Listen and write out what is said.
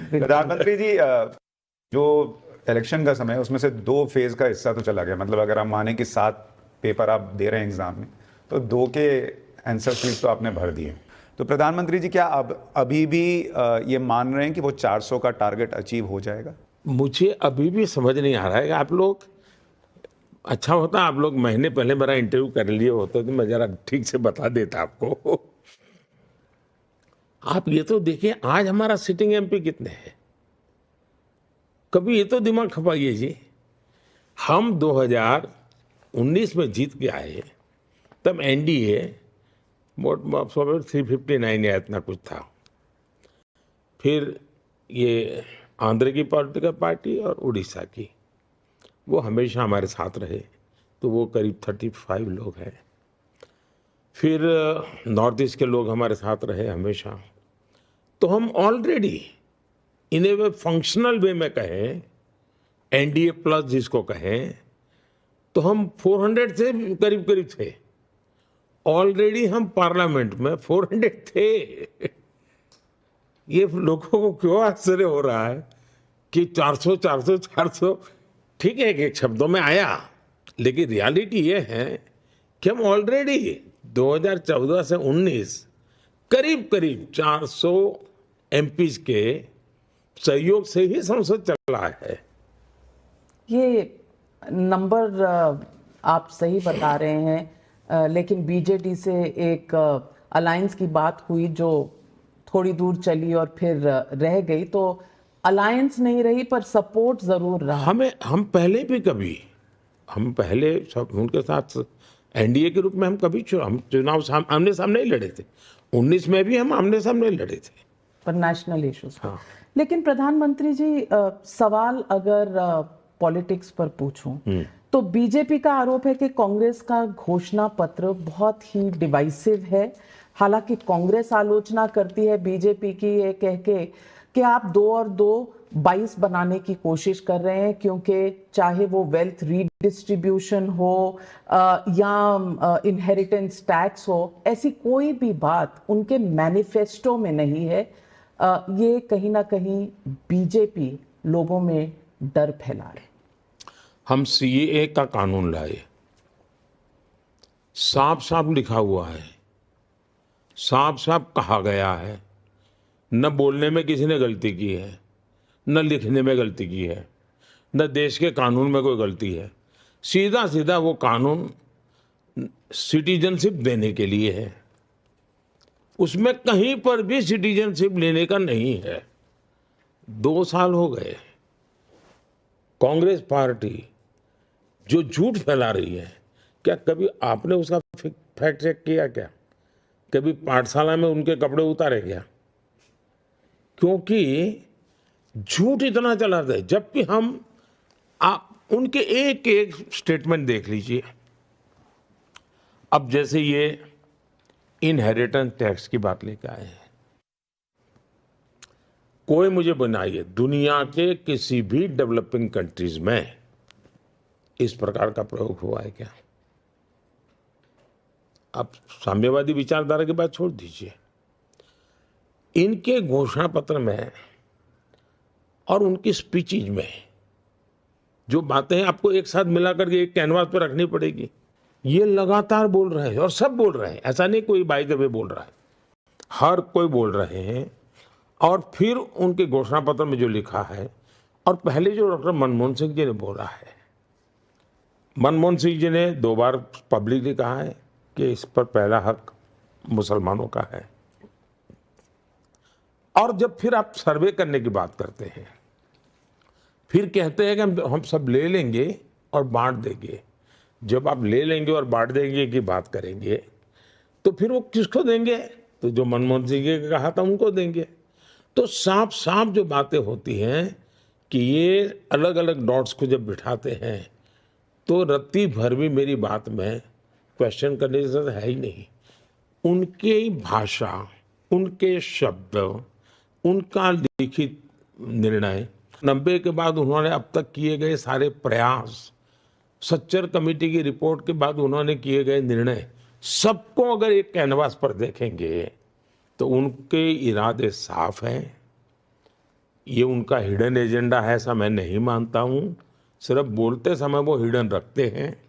प्रधानमंत्री जी, जो इलेक्शन का समय है उसमें से 2 फेज का हिस्सा तो चला गया। मतलब अगर हम माने कि 7 पेपर आप दे रहे हैं एग्जाम में, तो 2 के आंसर शीट तो आपने भर दिए। तो प्रधानमंत्री जी, क्या अब अभी भी ये मान रहे हैं कि वो 400 का टारगेट अचीव हो जाएगा? मुझे अभी भी समझ नहीं आ रहा है। आप लोग, अच्छा होता आप लोग महीने पहले मेरा इंटरव्यू कर लिए होते तो मैं जरा ठीक से बता देता आपको। आप ये तो देखिए, आज हमारा सिटिंग एमपी कितने हैं, कभी ये तो दिमाग खपाइए जी। हम 2019 में जीत के आए, तब एनडीए 359 या इतना कुछ था। फिर ये आंध्र की पॉलिटिकल पार्टी और उड़ीसा की, वो हमेशा हमारे साथ रहे, तो वो करीब 35 लोग हैं। फिर नॉर्थ ईस्ट के लोग हमारे साथ रहे हमेशा। तो हम already in A way functional वे में कहें, एनडीए प्लस जिसको कहें, तो हम 400 से करीब करीब थे। ऑलरेडी हम पार्लियामेंट में 400 थे। ये लोगों को क्यों आश्चर्य हो रहा है कि 400 400 400, ठीक है, एक शब्दों में आया, लेकिन रियलिटी ये है कि हम ऑलरेडी 2014 से 19 करीब करीब 400 एमपीज के सहयोग से ही संसद चला है। ये नंबर आप सही बता रहे हैं, लेकिन बीजेडी से एक अलायंस की बात हुई जो थोड़ी दूर चली और फिर रह गई। तो अलायंस नहीं रही पर सपोर्ट जरूर रहा। हम पहले भी कभी, हम पहले सब उनके साथ एनडीए के रूप में हम कभी हम चुनाव आमने सामने ही लड़े थे। 19 में भी हम आमने सामने लड़े थे पर नेशनल इश्यूज। हाँ। लेकिन प्रधानमंत्री जी, सवाल अगर पॉलिटिक्स पर पूछूं तो बीजेपी का आरोप है कि कांग्रेस का घोषणा पत्र बहुत ही डिवाइसिव है। हालांकि कांग्रेस आलोचना करती है बीजेपी की ये कह के कि आप 2 और 2 22 बनाने की कोशिश कर रहे हैं, क्योंकि चाहे वो वेल्थ रीडिस्ट्रीब्यूशन हो या इनहेरिटेंस टैक्स हो, ऐसी कोई भी बात उनके मैनिफेस्टो में नहीं है। ये कहीं ना कहीं बीजेपी लोगों में डर फैला रहे। हम सीएए का कानून लाए, साफ साफ लिखा हुआ है, साफ साफ कहा गया है, न बोलने में किसी ने गलती की है, न लिखने में गलती की है, न देश के कानून में कोई गलती है। सीधा सीधा वो कानून सिटीजनशिप देने के लिए है, उसमें कहीं पर भी सिटीजनशिप लेने का नहीं है। 2 साल हो गए, कांग्रेस पार्टी जो झूठ फैला रही है, क्या कभी आपने उसका फैक्ट चेक किया? क्या कभी पाठशाला में उनके कपड़े उतारे क्या? क्योंकि झूठ इतना चलाते हैं। जब भी हम आप उनके एक एक स्टेटमेंट देख लीजिए। अब जैसे ये इनहेरिटेंस टैक्स की बात लेकर आए हैं, कोई मुझे बनाइए दुनिया के किसी भी डेवलपिंग कंट्रीज में इस प्रकार का प्रयोग हुआ है क्या? आप साम्यवादी विचारधारा की बात छोड़ दीजिए, इनके घोषणा पत्र में और उनकी स्पीचेज में जो बातें आपको एक साथ मिलाकर के एक कैनवास पर रखनी पड़ेगी। ये लगातार बोल रहे हैं और सब बोल रहे हैं, ऐसा नहीं कोई बाय द वे बोल रहा है, हर कोई बोल रहे हैं। और फिर उनके घोषणा पत्र में जो लिखा है, और पहले जो डॉक्टर मनमोहन सिंह जी ने बोला है, मनमोहन सिंह जी ने 2 बार पब्लिकली कहा है कि इस पर पहला हक मुसलमानों का है। और जब फिर आप सर्वे करने की बात करते हैं, फिर कहते हैं कि हम सब ले लेंगे और बांट देंगे। जब आप ले लेंगे और बांट देंगे की बात करेंगे, तो फिर वो किसको देंगे? तो जो मनमोहन सिंह जी ने कहा था उनको देंगे। तो साफ साफ जो बातें होती हैं कि ये अलग अलग डॉट्स को जब बिठाते हैं, तो रत्ती भर भी मेरी बात में क्वेश्चन करने जैसा है ही नहीं। उनकी भाषा, उनके शब्द, उनका लिखित निर्णय, 90 के बाद उन्होंने अब तक किए गए सारे प्रयास, सच्चर कमेटी की रिपोर्ट के बाद उन्होंने किए गए निर्णय, सबको अगर एक कैनवास पर देखेंगे तो उनके इरादे साफ हैं। ये उनका हिडन एजेंडा है ऐसा मैं नहीं मानता हूँ। सिर्फ बोलते समय वो हिडन रखते हैं।